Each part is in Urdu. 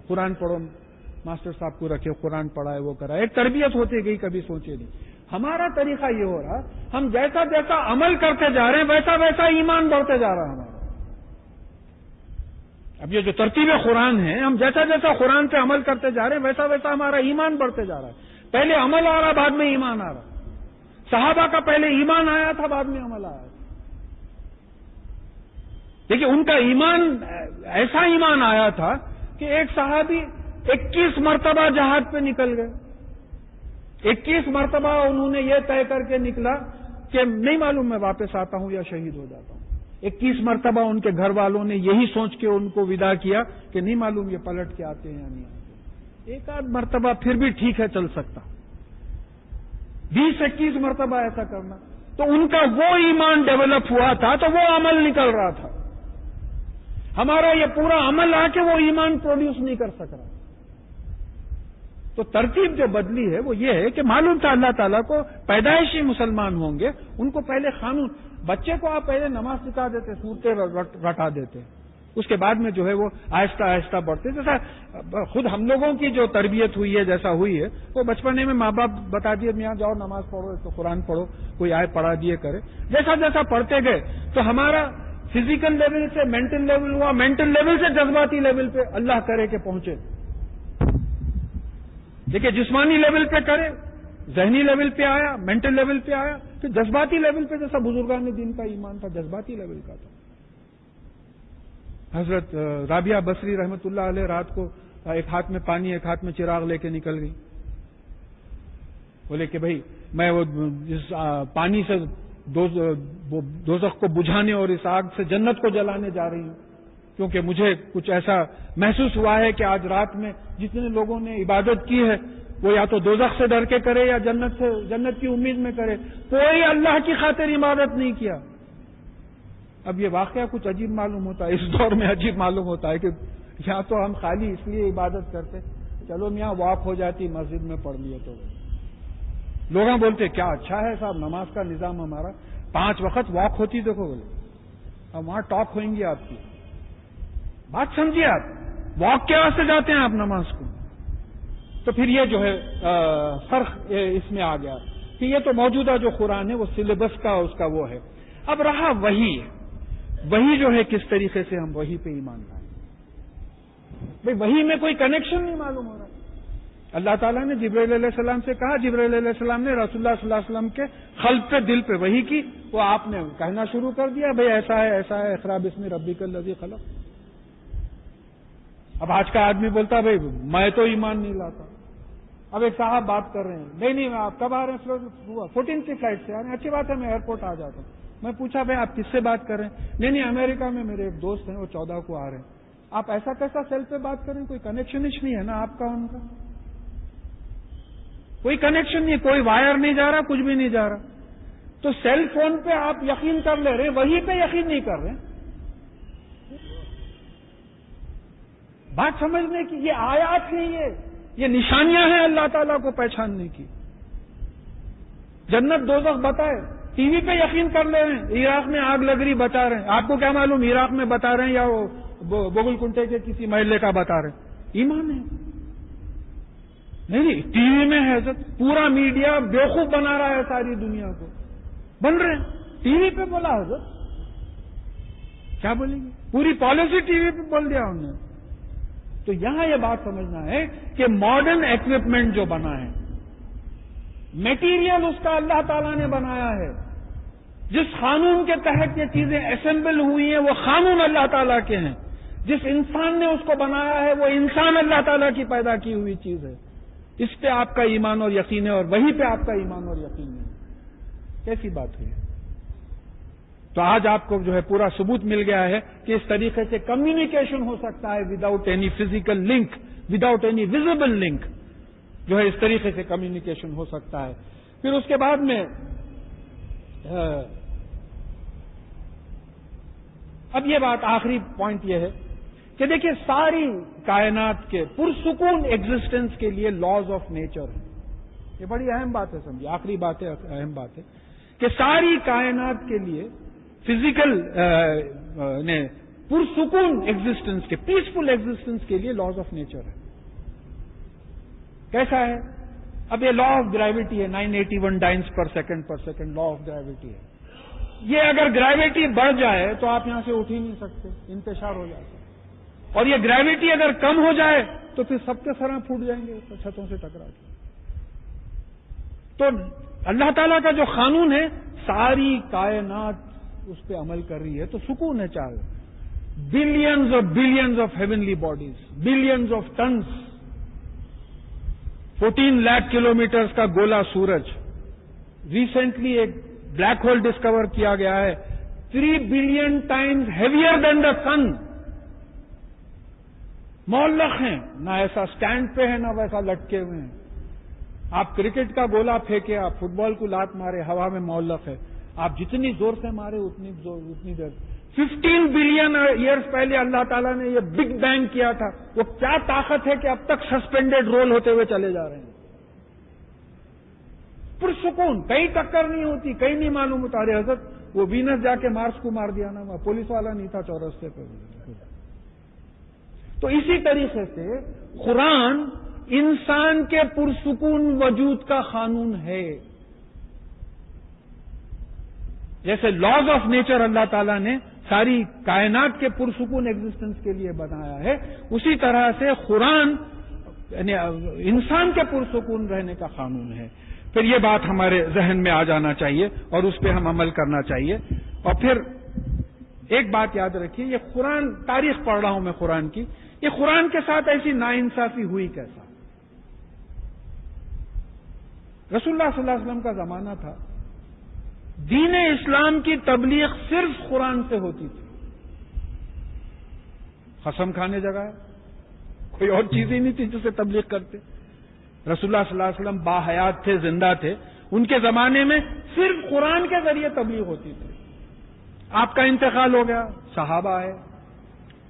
قرآن پڑھو، ماسٹر صاحب کو رکھے، قرآن پڑھائے، وہ کرائے، ایک تربیت ہوتی گئی، کبھی سوچے نہیں۔ ہمارا طریقہ یہ ہو رہا، ہم جیسا جیسا عمل کرتے جا رہے ہیں ویسا ویسا ایمان بڑھتے جا رہا ہے ہمارا۔ اب یہ جو ترتیب قرآن ہے، ہم جیسا جیسا قرآن پہ عمل کرتے جا رہے ہیں ویسا ویسا ہمارا ایمان بڑھتے جا رہا ہے۔ پہلے عمل آ رہا، بعد میں ایمان آ رہا۔ صحابہ کا پہلے ایمان آیا تھا، بعد میں عمل آیا تھا۔ دیکھیے ان کا ایمان ایسا ایمان آیا تھا کہ ایک صحابی 21 مرتبہ جہاد پہ نکل گئے، 21 مرتبہ انہوں نے یہ طے کر کے نکلا کہ نہیں معلوم میں واپس آتا ہوں یا شہید ہو جاتا ہوں۔ 21 مرتبہ ان کے گھر والوں نے یہی سوچ کے ان کو ودا کیا کہ نہیں معلوم یہ پلٹ کے آتے ہیں یا نہیں آتے۔ ایک آدھ مرتبہ پھر بھی ٹھیک ہے، چل سکتا، 20-21 مرتبہ ایسا کرنا، تو ان کا وہ ایمان ڈیولپ ہوا تھا تو وہ عمل نکل رہا تھا۔ ہمارا یہ پورا عمل آ کے وہ ایمان پروڈیوس نہیں کر سک رہا۔ تو ترتیب جو بدلی ہے وہ یہ ہے کہ معلوم تھا اللہ تعالیٰ کو پیدائشی مسلمان ہوں گے، ان کو پہلے قانون، بچے کو آپ پہلے نماز سکھا دیتے، سورتیں رٹا دیتے، اس کے بعد میں جو ہے وہ آہستہ آہستہ بڑھتے۔ جیسا خود ہم لوگوں کی جو تربیت ہوئی ہے، جیسا ہوئی ہے، وہ بچپنے میں ماں باپ بتا دیے یہاں جاؤ نماز پڑھو، تو قرآن پڑھو، کوئی آئے پڑھا دیے کرے، جیسا جیسا پڑھتے گئے تو ہمارا فزیکل لیول سے مینٹل لیول ہوا، مینٹل لیول سے جذباتی لیول پہ اللہ کرے کہ پہنچے۔ دیکھیے جسمانی لیول پہ کرے، ذہنی لیول پہ آیا، مینٹل لیول پہ آیا، پھر جذباتی لیول پہ جیسا بزرگان دین کا ایمان تھا جذباتی لیول کا تھا۔ حضرت رابعہ بصری رحمۃ اللہ علیہ رات کو ایک ہاتھ میں پانی ایک ہاتھ میں چراغ لے کے نکل گئی، بولے کہ بھائی میں وہ اس پانی سے دوزخ کو بجھانے اور اس آگ سے جنت کو جلانے جا رہی ہوں، کیونکہ مجھے کچھ ایسا محسوس ہوا ہے کہ آج رات میں جتنے لوگوں نے عبادت کی ہے وہ یا تو دوزخ سے ڈر کے کرے یا جنت کی امید میں کرے، کوئی اللہ کی خاطر عبادت نہیں کیا۔ اب یہ واقعہ کچھ عجیب معلوم ہوتا ہے، اس دور میں عجیب معلوم ہوتا ہے کہ یہاں تو ہم خالی اس لیے عبادت کرتے، چلو میاں واک ہو جاتی مسجد میں پڑھ لیے تو لوگ بولتے کیا اچھا ہے صاحب نماز کا نظام ہمارا، 5 وقت واک ہوتی دیکھو بولے، اب وہاں ٹاک ہوئیں گی آپ کی، بات سمجھیے آپ واک کے واسطے جاتے ہیں آپ نماز کو۔ تو پھر یہ جو ہے فرق اس میں آ گیا کہ یہ تو موجودہ جو قرآن ہے وہ سلیبس کا اس کا وہ ہے۔ اب رہا وہی جو ہے کس طریقے سے ہم وہی پہ ایمان لائیں، بھائی وہی میں کوئی کنیکشن نہیں معلوم ہو رہا۔ اللہ تعالیٰ نے جبرائیل علیہ السلام سے کہا، جبرائیل علیہ السلام نے رسول اللہ صلی اللہ علیہ وسلم کے قلب پہ دل پہ وحی کی، وہ آپ نے کہنا شروع کر دیا بھائی ایسا ہے ایسا ہے، اقرا باسم ربک الذی خلق۔ اب آج کا آدمی بولتا بھائی میں تو ایمان نہیں لاتا۔ اب ایک صاحب بات کر رہے ہیں، نہیں آپ کب آ رہے ہیں؟ 14 کی فلائٹ سے آ رہے ہیں، اچھی بات ہے میں ایئرپورٹ آ جاتا ہوں۔ میں پوچھا بھائی آپ کس سے بات کر رہے ہیں؟ نہیں امریکہ میں میرے ایک دوست ہیں وہ 14 کو آ رہے ہیں۔ آپ ایسا کیسا سیل پہ بات کریں، کوئی کنیکشن ہی نہیں ہے نا آپ کا ان کا، کوئی کنیکشن نہیں، کوئی وائر نہیں جا رہا، کچھ بھی نہیں جا رہا۔ تو سیل فون پہ آپ یقین کر لے رہے، وہی پہ یقین نہیں کر رہے۔ بات سمجھنے کی یہ آیات ہیں، یہ نشانیاں ہیں اللہ تعالیٰ کو پہچاننے کی۔ جنت دوزخ بتائے، ٹی وی پہ یقین کر لے رہے ہیں، عراق میں آگ لگ رہی بتا رہے ہیں، آپ کو کیا معلوم عراق میں بتا رہے ہیں یا وہ بغل کنٹے کے کسی محلے کا بتا رہے ہیں؟ ایمان ہے نہیں، ٹی وی میں ہے حضرت، پورا میڈیا بیوقوف بنا رہا ہے ساری دنیا کو، بن رہے ہیں ٹی وی پہ بولا حضرت، کیا بولیں گے؟ پوری پالیسی ٹی وی پہ بول دیا انہوں نے۔ تو یہاں یہ بات سمجھنا ہے کہ ماڈرن ایکوپمنٹ جو بنا ہے، میٹیریل اس کا اللہ تعالیٰ نے بنایا ہے، جس قانون کے تحت یہ چیزیں اسمبل ہوئی ہیں وہ قانون اللہ تعالیٰ کے ہیں، جس انسان نے اس کو بنایا ہے وہ انسان اللہ تعالیٰ کی پیدا کی ہوئی چیز ہے، اس پہ آپ کا ایمان اور یقین ہے اور وہیں پہ آپ کا ایمان اور یقین ہے۔ کیسی بات ہے؟ تو آج آپ کو جو ہے پورا ثبوت مل گیا ہے کہ اس طریقے سے کمیونیکیشن ہو سکتا ہے without any physical link, without any visible link, جو ہے اس طریقے سے کمیونیکیشن ہو سکتا ہے۔ پھر اس کے بعد میں اب یہ بات آخری پوائنٹ یہ ہے کہ دیکھیے ساری کائنات کے پرسکون ایگزسٹنس کے لیے لاز آف نیچر ہیں، یہ بڑی اہم بات ہے، سمجھیے آخری بات ہے، اہم بات ہے کہ ساری کائنات کے لیے فزیکل پرسکون ایگزسٹنس کے، پیسفل ایگزسٹنس کے لیے لاز آف نیچر ہے. کیسا ہے؟ اب یہ لا آف گریوٹی ہے، 981 dynes per second law of gravity ہے. یہ اگر گریوٹی بڑھ جائے تو آپ یہاں سے اٹھ ہی نہیں سکتے، انتشار ہو جاتا ہے. اور یہ گریوٹی اگر کم ہو جائے تو پھر سب کے سر پھوٹ جائیں گے چھتوں سے ٹکرا کے. تو اللہ تعالیٰ کا جو قانون ہے، ساری کائنات اس پہ عمل کر رہی ہے تو سکون ہے. چاہے billions of heavenly bodies, billions of tons, 14 lakh kilometres کا گولا سورج. ریسنٹلی ایک بلیک ہول ڈسکور کیا گیا ہے 3 بلین ٹائمز ہیویئر دین دا سن. معلق ہیں، نہ ایسا سٹینڈ پہ ہے نہ ویسا لٹکے ہوئے ہیں. آپ کرکٹ کا گولا پھینکے، آپ فٹ بال کو لات مارے، ہوا میں معلق ہے. آپ جتنی زور سے مارے اتنی دیر. 15 بلین ایئرز پہلے اللہ تعالیٰ نے یہ بگ بینگ کیا تھا. وہ کیا طاقت ہے کہ اب تک سسپینڈڈ رول ہوتے ہوئے چلے جا رہے ہیں. پرسکون، کہیں ٹکر نہیں ہوتی، کہیں نہیں معلوم ہوتا. ارے حضرت وہ وینس جا کے مارس کو مار دیا نا، وہ پولیس والا نہیں تھا چورستے پہ. تو اسی طریقے سے قرآن انسان کے پرسکون وجود کا قانون ہے. جیسے لاز آف نیچر اللہ تعالیٰ نے ساری کائنات کے پرسکون ایگزسٹنس کے لیے بنایا ہے، اسی طرح سے قرآن یعنی انسان کے پرسکون رہنے کا قانون ہے. پھر یہ بات ہمارے ذہن میں آ جانا چاہیے اور اس پہ ہم عمل کرنا چاہیے. اور پھر ایک بات یاد رکھیے، یہ قرآن، تاریخ پڑھ رہا ہوں میں قرآن کی، یہ قرآن کے ساتھ ایسی ناانصافی ہوئی کیسا؟ رسول اللہ صلی اللہ علیہ وسلم کا زمانہ تھا، دین اسلام کی تبلیغ صرف قرآن سے ہوتی تھی. قسم کھانے جگہ ہے، کوئی اور چیز ہی نہیں تھی جسے تبلیغ کرتے. رسول اللہ صلی اللہ علیہ وسلم باحیات تھے، زندہ تھے. ان کے زمانے میں صرف قرآن کے ذریعے تبلیغ ہوتی تھی. آپ کا انتقال ہو گیا، صحابہ آئے،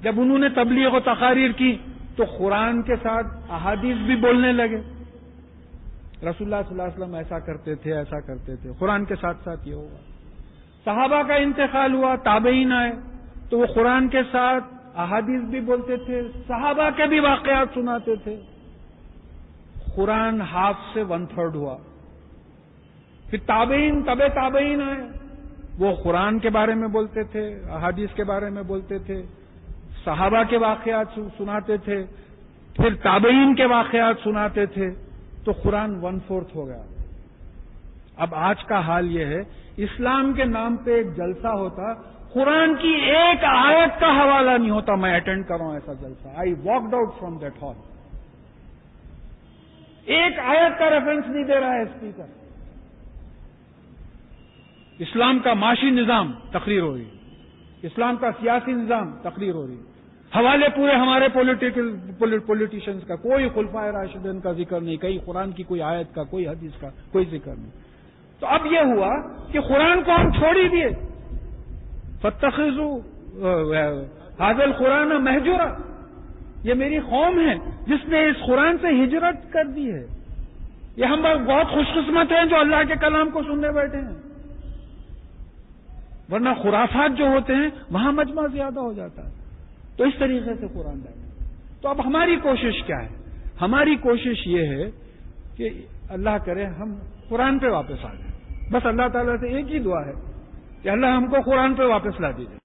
جب انہوں نے تبلیغ و تقاریر کی تو قرآن کے ساتھ احادیث بھی بولنے لگے. رسول اللہ صلی اللہ علیہ وسلم ایسا کرتے تھے، ایسا کرتے تھے، قرآن کے ساتھ ساتھ یہ ہوگا. صحابہ کا انتقال ہوا، تابعین آئے تو وہ قرآن کے ساتھ احادیث بھی بولتے تھے، صحابہ کے بھی واقعات سناتے تھے. قرآن ہاف سے 1/3 ہوا. پھر تابعین، تابعین آئے، وہ قرآن کے بارے میں بولتے تھے، احادیث کے بارے میں بولتے تھے، صحابہ کے واقعات سناتے تھے، پھر تابعین کے واقعات سناتے تھے، تو قرآن 1/4 ہو گیا. اب آج کا حال یہ ہے، اسلام کے نام پہ ایک جلسہ ہوتا، قرآن کی ایک آیت کا حوالہ نہیں ہوتا. میں اٹینڈ کر رہا ہوں ایسا جلسہ، I walked out from that hall. ایک آیت کا ریفرنس نہیں دے رہا ہے اسپیکر. اسلام کا معاشی نظام تقریر ہو رہی ہے، اسلام کا سیاسی نظام تقریر ہو رہی ہے، حوالے پورے ہمارے پولیٹیشنز کا، کوئی خلفائے راشدین کا ذکر نہیں، کہیں قرآن کی کوئی آیت کا، کوئی حدیث کا کوئی ذکر نہیں. تو اب یہ ہوا کہ قرآن کو ہم چھوڑ ہی دیے. فاتخذوا ھذا القرآن مہجورا، یہ میری قوم ہے جس نے اس قرآن سے ہجرت کر دی ہے. یہ ہم بہت خوش قسمت ہیں جو اللہ کے کلام کو سننے بیٹھے ہیں، ورنہ خرافات جو ہوتے ہیں وہاں مجمع زیادہ ہو جاتا ہے. تو اس طریقے سے قرآن ڈالیں. تو اب ہماری کوشش کیا ہے؟ ہماری کوشش یہ ہے کہ اللہ کرے ہم قرآن پہ واپس آ جائیں. بس اللہ تعالیٰ سے ایک ہی دعا ہے کہ اللہ ہم کو قرآن پہ واپس لا دیجیے.